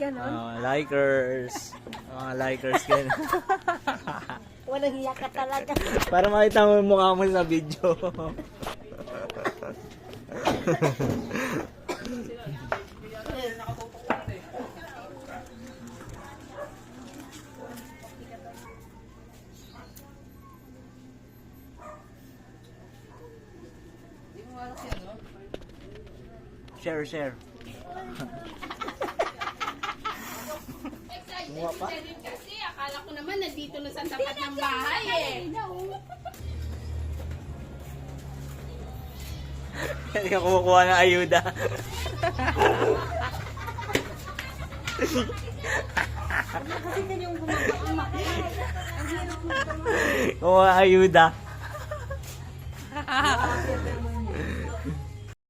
ganon. Likers. Mga likers ganun. Walang hiya ka talaga. Para makita mo yung mukha mo sa video. Share. Mukha pa? Kasi akala ko naman nandito na sa tapat ng bahay eh. Hindi ka kumukuha ng ayuda. Kasi kanyang gumagawa. Kumuha ng ayuda.